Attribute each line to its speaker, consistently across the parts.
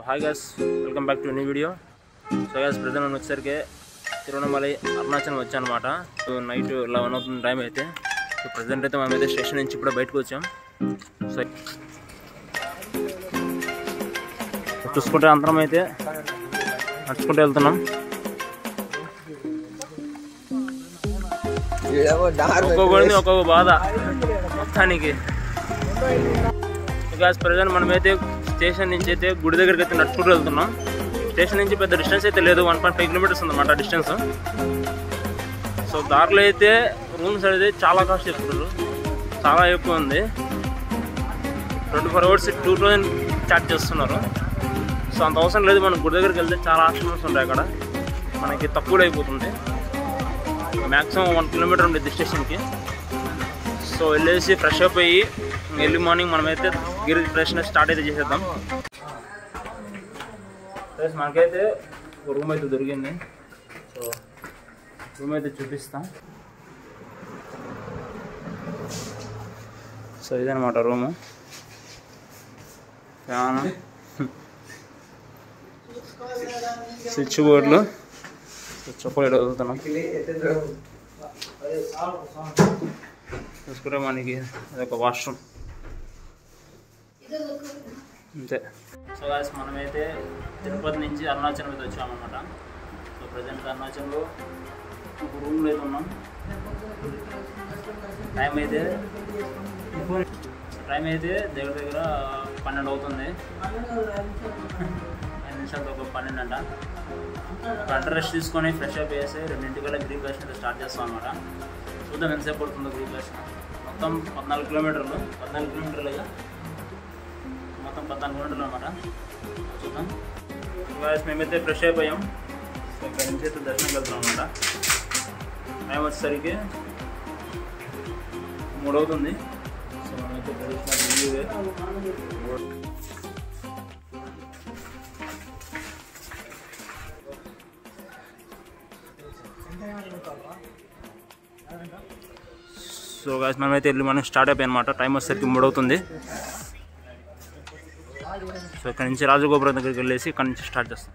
Speaker 1: Hi guys, welcome back to new video. So guys, present నేను వచ్చేసరికి తిరువణమలై అరుణాచలం వచ్చాను అనమాట. సో నైట్ 11 అవుతుంది టైం అయితే. సో ప్రజెంట్ అయితే మేమైతే స్టేషన్ నుంచి ఇప్పుడే బయటకు వచ్చాం. సో చూసుకుంటే అందరం అయితే నడుచుకుంటూ వెళ్తున్నాం. ఒక్కొక్కడిని ఒక్కొక్క బాధ మొత్తానికి. ప్రజెంట్ మనమైతే స్టేషన్ నుంచి అయితే గుడి దగ్గరికి అయితే నడుచుకుంటూ వెళ్తున్నాం. స్టేషన్ నుంచి పెద్ద డిస్టెన్స్ అయితే లేదు, 1.5 కిలోమీటర్స్ ఉందన్నమాట డిస్టెన్స్. సో దారిలో అయితే రూమ్స్ అయితే చాలా కాస్ట్ చెప్తున్నారు, చాలా ఎక్కువ ఉంది. 24 hours 2000 చార్జ్ చేస్తున్నారు. సో అంత అవసరం లేదు, మనం గుడి దగ్గరికి వెళ్తే చాలా ఆప్షన్స్ ఉంటాయి అక్కడ, మనకి తక్కువ అయిపోతుంది. మ్యాక్సిమం 1 కిలోమీటర్ ఉండేది స్టేషన్కి. సో వెళ్ళేసి ఫ్రెష్ అప్ అయ్యి ఎర్లీ మార్నింగ్ మనమైతే గిరి ప్రదర్శన స్టార్ట్ అయితే చేసేద్దాం. ప్లస్ మనకైతే ఒక రూమ్ అయితే దొరికింది. సో రూమ్ అయితే చూపిస్తాం. సో ఇదనమాట రూము. ఫ్యాన్, స్విచ్ బోర్డులు, చొప్పలు వదులుతున్నాం. చూసుకుంటే మనకి అదొక వాష్రూమ్ అంతే. సో గాయ్స్, మనమైతే తిరుపతి నుంచి అరుణాచలం అయితే వచ్చామన్నమాట. సో ప్రజెంట్ అరుణాచలంలో ఒక రూమ్లో అయితే ఉన్నాం. టైం అయితే దగ్గర దగ్గర 12 అవుతుంది. 5 నిమిషాలతో ఒక 12 అంట. గంట రెస్ట్ తీసుకొని ఫ్రెష్ అప్ చేసి 2:00 గిరి ప్రదర్శన అయితే స్టార్ట్ చేస్తాం అన్నమాట. చూద్దాం ఎంతసేపు పడుతుందో గిరి ప్రదర్శన. మొత్తం 14 కిలోమీటర్లు ఇక మొత్తం 14 కిలోమీటర్లు అనమాట. చూద్దాం. మేమైతే ఫ్రెష్ అయిపోయాం. సో ఇక్కడ నుంచి అయితే దర్శనంకి వెళ్తున్నాం అనమాట. టైం వచ్చేసరికి 3 అవుతుంది. సో మేమైతే సో గాయ్స్, మనమైతే వెళ్ళి మనం స్టార్ట్ అయిపోయి అనమాట. టైం వచ్చేసరికి 3 అవుతుంది. సో ఇక్కడ నుంచి రాజగోపురం దగ్గరికి వెళ్ళేసి ఇక్కడ నుంచి స్టార్ట్ చేస్తాం.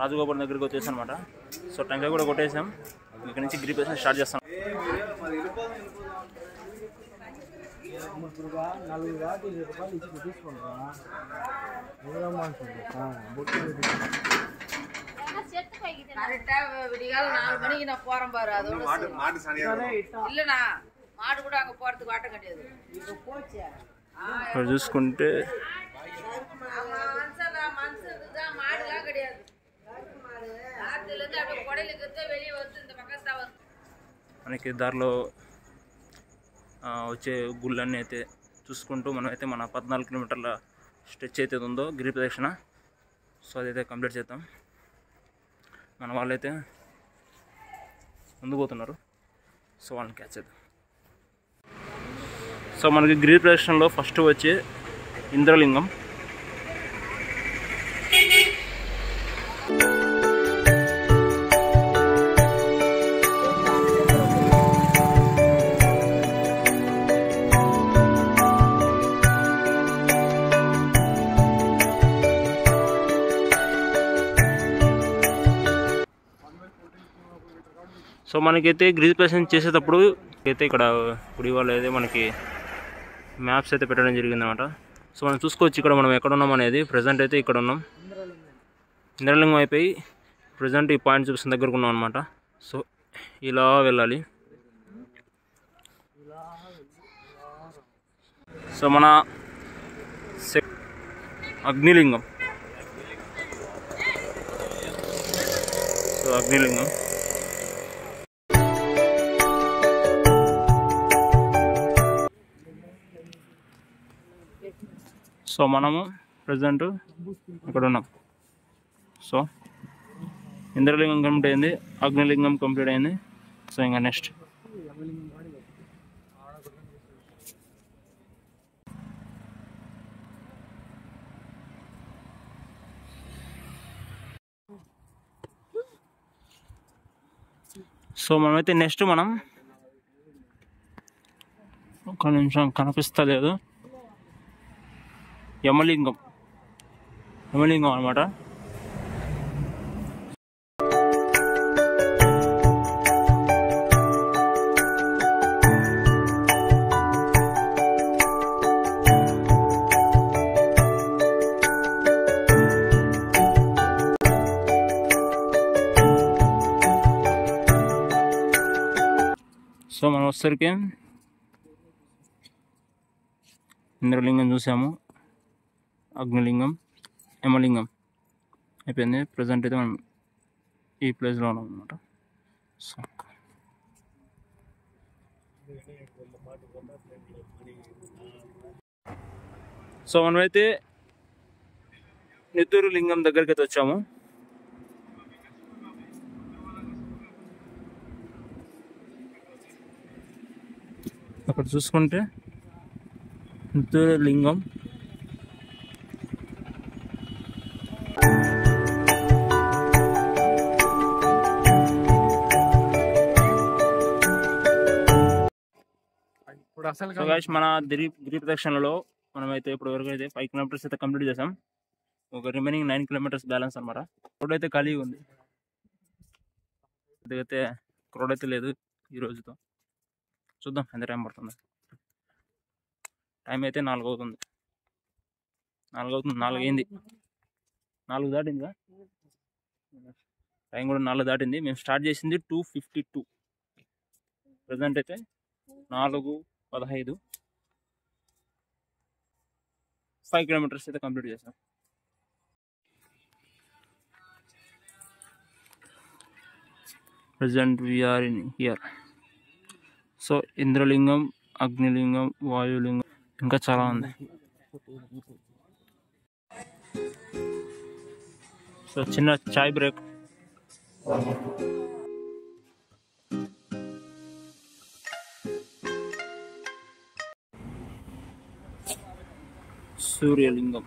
Speaker 1: రాజగోపురం దగ్గరికి వచ్చేసాం అనమాట. సో టెంకాయ కూడా కొట్టేసాం. ఇక్కడ నుంచి గిరి ప్రదర్శన స్టార్ట్ చేస్తాం. ఇక్కడ చూసుకుంటే మనకి దారిలో వచ్చే గుళ్ళన్నీ అయితే చూసుకుంటూ మనం అయితే మన 14 కిలోమీటర్ల స్ట్రెచ్ అయితే ఉందో గిరి ప్రదక్షిణ. సో అదైతే కంప్లీట్ చేద్దాం. మన వాళ్ళైతే ముందుకు పోతున్నారు. సో వాళ్ళని క్యాచ్ చేద్దాం. సో మనకి గిరి ప్రదక్షిణలో ఫస్ట్ వచ్చే ఇంద్రలింగం. సో మనకైతే గిరి ప్రదక్షిణ చేసేటప్పుడు అయితే ఇక్కడ గుడి వాళ్ళు అయితే మనకి మ్యాప్స్ అయితే పెట్టడం జరిగిందన్నమాట. సో మనం చూసుకోవచ్చు ఇక్కడ మనం ఎక్కడ ఉన్నాం అనేది. ప్రజెంట్ అయితే ఇక్కడ ఉన్నాం, ఇంద్రలింగం అయిపోయి ప్రజెంట్ ఈ పాయింట్ చూపిస్తున్న దగ్గరకు ఉన్నాం అనమాట. సో ఇలా వెళ్ళాలి. సో మన అగ్నిలింగం. సో అగ్నిలింగం సో మనము ప్రజెంట్ ఇక్కడ ఉన్నాం. సో ఇంద్రలింగం కంప్లీట్ అయింది, అగ్నిలింగం కంప్లీట్ అయింది. సో ఇంకా నెక్స్ట్ మనమైతే మనం ఒక నిమిషం కనిపిస్తలేదు, యమలింగం అనమాట. సో మనం వచ్చేసరికి ఇంద్రలింగం చూసాము, అగ్నిలింగం, యమలింగం అయిపోయింది. ప్రజెంట్ అయితే మనం ఈ ప్లేస్లో ఉన్నాం అనమాట. సో మనమైతే నెత్తూరు లింగం దగ్గరికి అయితే వచ్చాము. అక్కడ చూసుకుంటే నెత్తూరు లింగం, మన గిరి ప్రదక్షిణలో మనమైతే ఇప్పుడు వరకు అయితే 5 కిలోమీటర్స్ అయితే కంప్లీట్ చేసాం. ఒక రిమైనింగ్ 9 కిలోమీటర్స్ బ్యాలెన్స్ అనమాట. రోడ్ అయితే ఖాళీగా ఉంది, అయితే రోడ్ అయితే లేదు ఈ రోజుతో. చూద్దాం ఎంత టైం పడుతుంది. టైం అయితే 4 అవుతుంది, 4 అయింది, 4 దాటిందిగా. టైం కూడా 4 దాటింది. మేము స్టార్ట్ చేసింది 2:52. ప్రజెంట్ అయితే 4:15. 5 కిలోమీటర్స్ అయితే కంప్లీట్ చేసాం. Present we are in here. So Indralingam, Agnilingam, Vayulingam ఇంకా చాలా ఉంది. సో చిన్న చాయ్ బ్రేక్. సూర్యలింగం,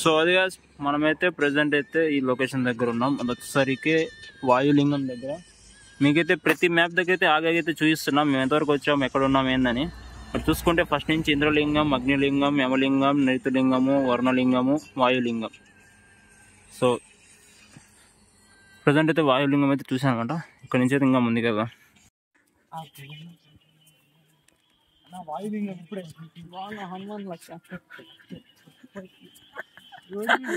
Speaker 1: సో అది మనమైతే ప్రజెంట్ అయితే ఈ లొకేషన్ దగ్గర ఉన్నాం. అది వచ్చేసరికి వాయులింగం దగ్గర. మీకైతే ప్రతి మ్యాప్ దగ్గర అయితే ఆగైతే చూపిస్తున్నాం మేము ఎంతవరకు వచ్చాము, ఎక్కడ ఉన్నాం ఏందని. అక్కడ చూసుకుంటే ఫస్ట్ నుంచి ఇంద్రలింగం, అగ్నిలింగం, యమలింగం, నైతులింగము, వర్ణలింగము, వాయులింగం. సో ప్రజెంట్ అయితే వాయులింగం అయితే చూసాను అనమాట. ఇక్కడ నుంచి అయితే ఇంకా ఉంది కదా వాయులింగం. ఇప్పుడే హనుమాన్ లక్ష వాయులింగం.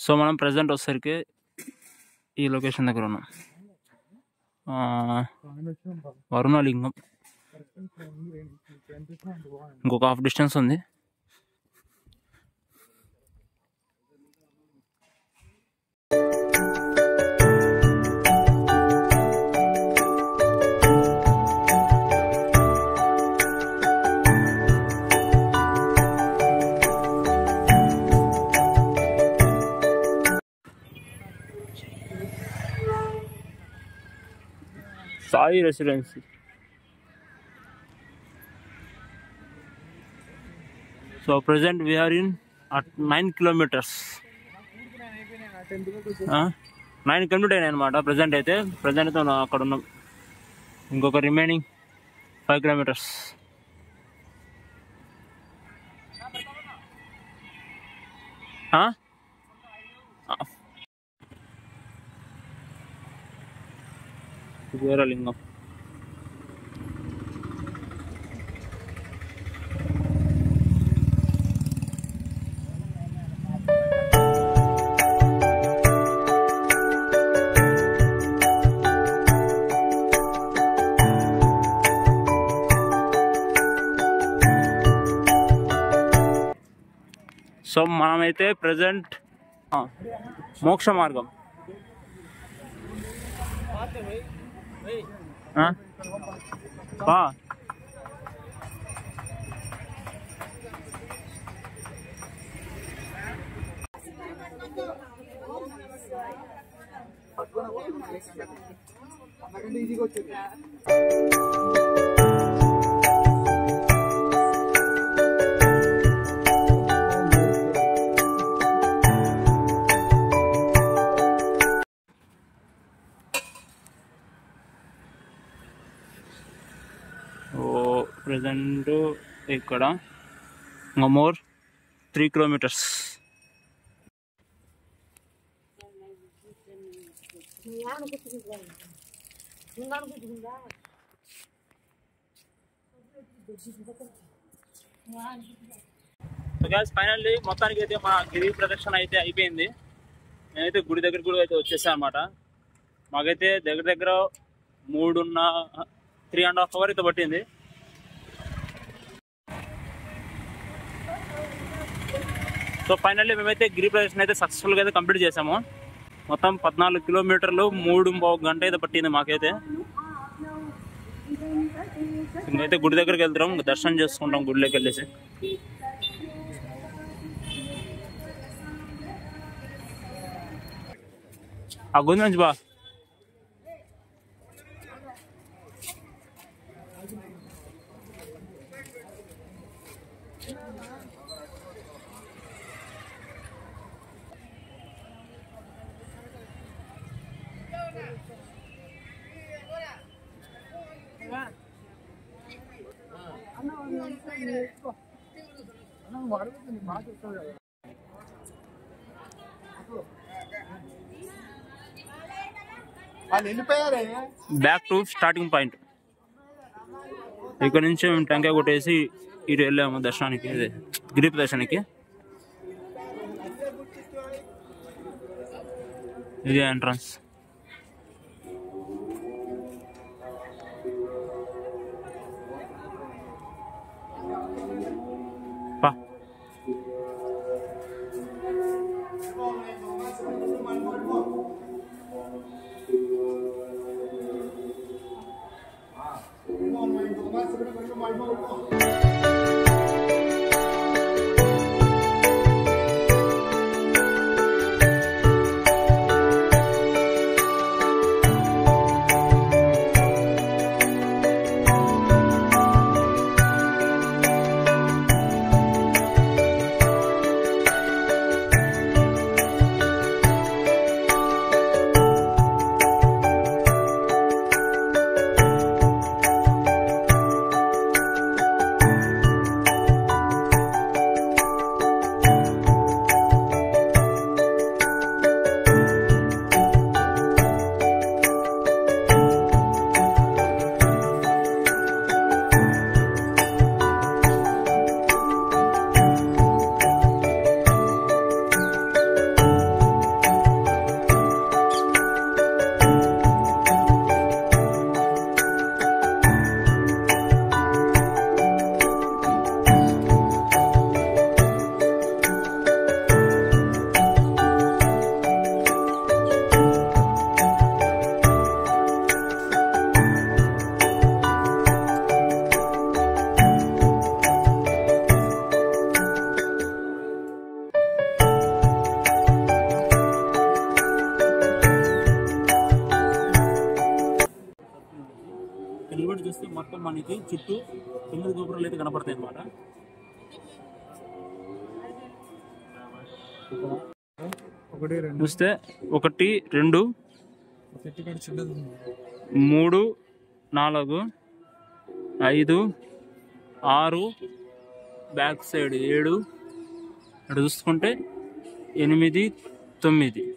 Speaker 1: సో మనం ప్రజెంట్ వచ్చేసరికి ఈ లొకేషన్ దగ్గర ఉన్నాం. వరుణలింగం ఇంకొక హాఫ్ డిస్టెన్స్ ఉంది. Sai residency. So present we are in at 9 kilometers. 9 kilometers అయినా అనమాట ప్రజెంట్ అయితే. అక్కడ ఉన్నాం. ఇంకొక రిమైనింగ్ 5 kilometers. వీరలింగం. సో మనమైతే ప్రజెంట్ మోక్ష మార్గం ప్రజెంట్ ఇక్కడ మోర్ 3 kilometers. ఫైనల్లీ మొత్తానికి అయితే మా గిరి ప్రదక్షిణ అయితే అయిపోయింది. నేనైతే గుడి దగ్గర కూడా అయితే వచ్చేసాను అనమాట. మాకైతే దగ్గర 3.5 hours అయితే పట్టింది. సో ఫైనల్లీ మేమైతే గిరి ప్రదర్శన అయితే సక్సెస్ఫుల్గా అయితే కంప్లీట్ చేసాము. మొత్తం 14 kilometers 3.5 గంటలు అయితే పట్టింది మాకైతే. ఇంకైతే గుడి దగ్గరికి వెళ్తాం, దర్శనం చేసుకుంటాం గుడిలోకి వెళ్ళేసి. ఆ గుడి నుంచి బా బ్యాక్ టు స్టార్టింగ్ పాయింట్. ఇక్కడ నుంచి మేము టెంకాయ కొట్టేసి ఇటు వెళ్ళాము దర్శనానికి, గిరి ప్రదర్శనకి. ఇది ఎంట్రన్స్. నిలబడి చూస్తే మొత్తం మనకి చుట్టూ 9 గోపురాలు అయితే కనపడతాయి అన్నమాట. చూస్తే 1 2 3 4 5 6 బ్యాక్ సైడ్ 7 అటు చూసుకుంటే 8 9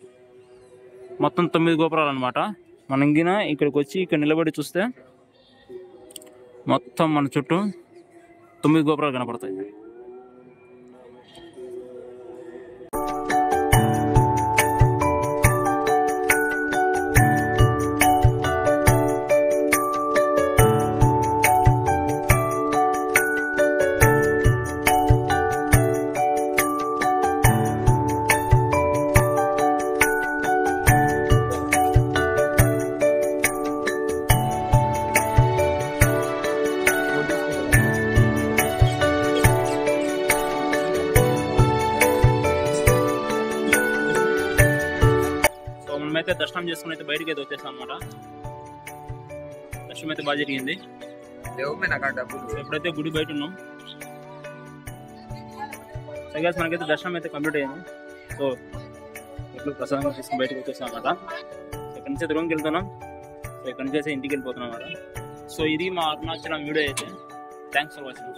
Speaker 1: మొత్తం 9 గోపురాలు అనమాట. మనం గిన ఇక్కడికి వచ్చి ఇక్కడ నిలబడి చూస్తే మొత్తం మన చుట్టూ 9 గోపురాలు కనపడతాయి. మనమైతే దర్శనం చేసుకుని అయితే బయటకి అయితే వచ్చేసాం అనమాట. దర్శనం అయితే బాగా జరిగింది. ఎప్పుడైతే గుడి బయట ఉన్నాం సగేస్ మనకైతే దర్శనం అయితే కంప్లీట్ అయ్యాము. సో ఎప్పుడు ప్రసాదంగా తీసుకుని బయటకు వచ్చేసాం అనమాట. ఇక్కడ నుంచి దూరంకి వెళ్తున్నాం. సో ఇక్కడ నుంచి అయితే ఇంటికి వెళ్ళిపోతున్నాం అనమాట. సో ఇది మా అరుణాచలం వీడియో అయితే. Thanks for watching.